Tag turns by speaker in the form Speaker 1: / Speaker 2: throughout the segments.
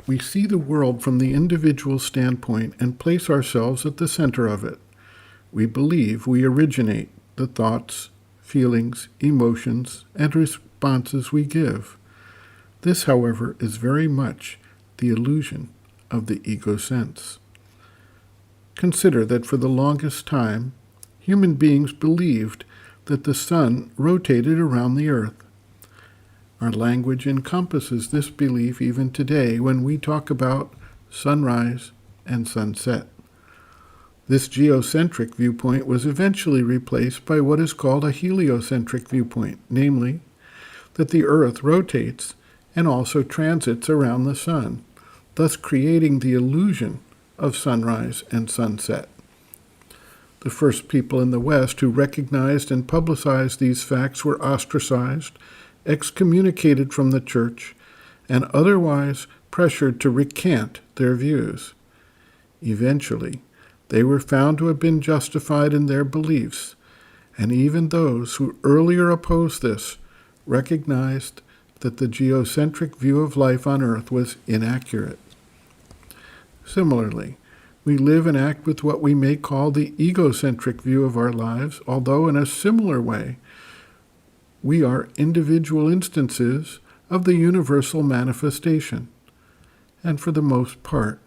Speaker 1: We see the world from the individual standpoint and place ourselves at the center of it. We believe we originate the thoughts, feelings, emotions, and responses we give. This, however, is very much the illusion of the ego sense. Consider that for the longest time, human beings believed that the sun rotated around the earth. Our language encompasses this belief even today when we talk about sunrise and sunset. This geocentric viewpoint was eventually replaced by what is called a heliocentric viewpoint, namely, that the earth rotates and also transits around the sun, thus creating the illusion of sunrise and sunset. The first people in the West who recognized and publicized these facts were ostracized, excommunicated from the church, and otherwise pressured to recant their views. Eventually, they were found to have been justified in their beliefs, and even those who earlier opposed this recognized that the geocentric view of life on Earth was inaccurate. Similarly, we live and act with what we may call the egocentric view of our lives, although in a similar way, we are individual instances of the universal manifestation, and for the most part,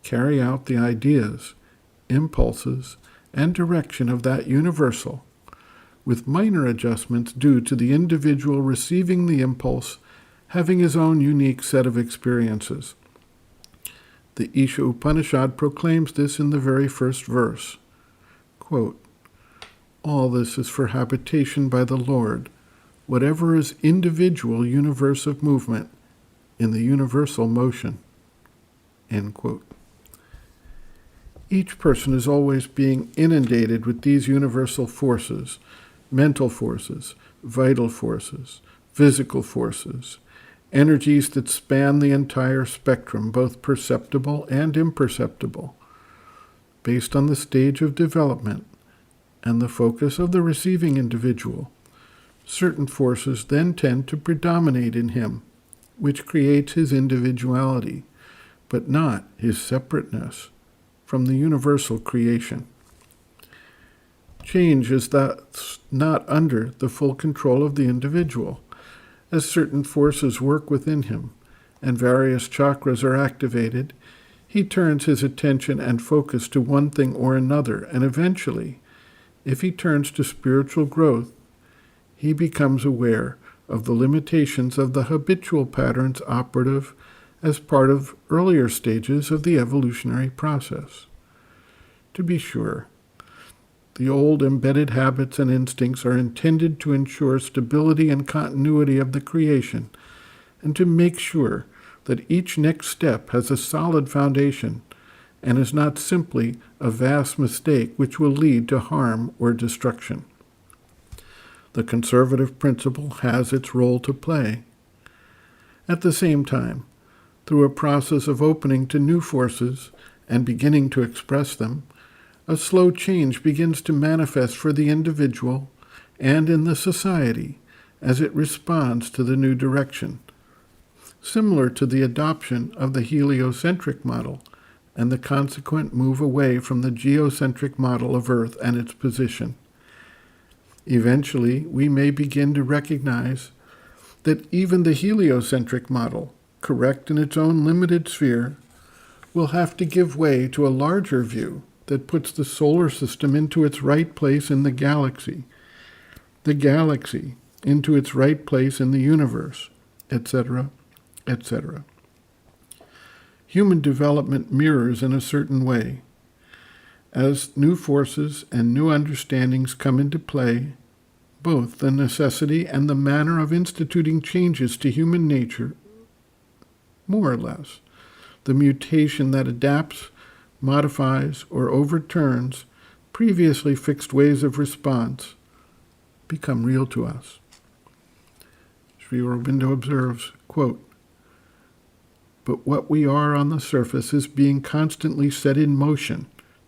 Speaker 1: carry out the ideas, impulses, and direction of that universal, with minor adjustments due to the individual receiving the impulse having his own unique set of experiences. The Isha Upanishad proclaims this in the very first verse. Quote, "All this is for habitation by the Lord, whatever is individual universe of movement in the universal motion." End quote. Each person is always being inundated with these universal forces, mental forces, vital forces, physical forces, energies that span the entire spectrum, both perceptible and imperceptible, based on the stage of development and the focus of the receiving individual. Certain forces then tend to predominate in him, which creates his individuality, but not his separateness from the universal creation. Change is thus not under the full control of the individual, as certain forces work within him and various chakras are activated. He turns his attention and focus to one thing or another, and eventually, if he turns to spiritual growth, he becomes aware of the limitations of the habitual patterns operative as part of earlier stages of the evolutionary process. To be sure, the old embedded habits and instincts are intended to ensure stability and continuity of the creation, and to make sure that each next step has a solid foundation and is not simply a vast mistake which will lead to harm or destruction. The conservative principle has its role to play. At the same time, through a process of opening to new forces and beginning to express them, a slow change begins to manifest for the individual and in the society as it responds to the new direction, similar to the adoption of the heliocentric model and the consequent move away from the geocentric model of Earth and its position. Eventually, we may begin to recognize that even the heliocentric model, correct in its own limited sphere, will have to give way to a larger view that puts the solar system into its right place in the galaxy into its right place in the universe, etc., etc. Human development mirrors in a certain way. As new forces and new understandings come into play, both the necessity and the manner of instituting changes to human nature, more or less, the mutation that adapts, modifies, or overturns previously fixed ways of response, become real to us. Sri Aurobindo observes, quote, "But what we are on the surface is being constantly set in motion,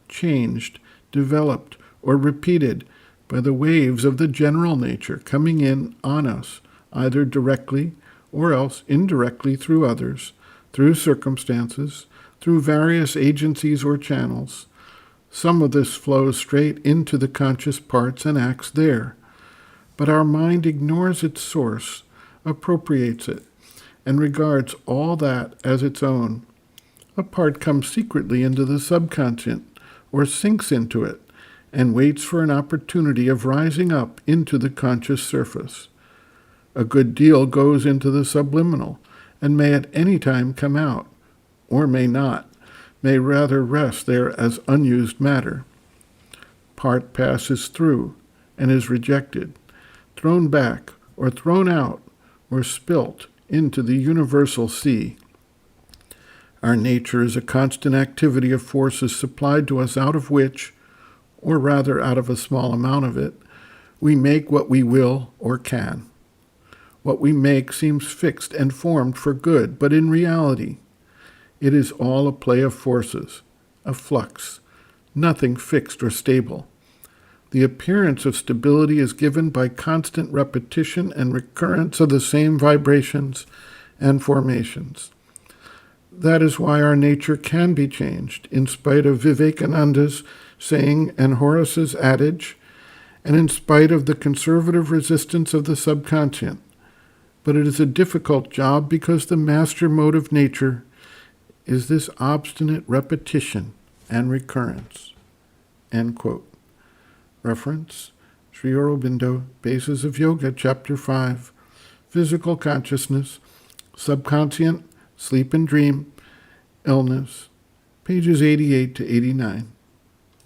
Speaker 1: changed, developed, or repeated by the waves of the general nature coming in on us, either directly or else indirectly through others, through circumstances, through various agencies or channels. Some of this flows straight into the conscious parts and acts there. But our mind ignores its source, appropriates it, and regards all that as its own. A part comes secretly into the subconscious, or sinks into it, and waits for an opportunity of rising up into the conscious surface. A good deal goes into the subliminal, and may at any time come out, or may not, may rather rest there as unused matter. Part passes through, and is rejected, thrown back, or thrown out, or spilt into the universal sea. Our nature is a constant activity of forces supplied to us out of which, or rather out of a small amount of it, we make what we will or can. What we make seems fixed and formed for good, but in reality, it is all a play of forces, a flux, nothing fixed or stable. The appearance of stability is given by constant repetition and recurrence of the same vibrations and formations. That is why our nature can be changed, in spite of Vivekananda's saying and Horace's adage, and in spite of the conservative resistance of the subconscious. But it is a difficult job because the master mode of nature is this obstinate repetition and recurrence. End quote. Reference, Sri Aurobindo, Basis of Yoga, Chapter 5, Physical Consciousness, Subconscient, Sleep and Dream, Illness, pages 88 to 89.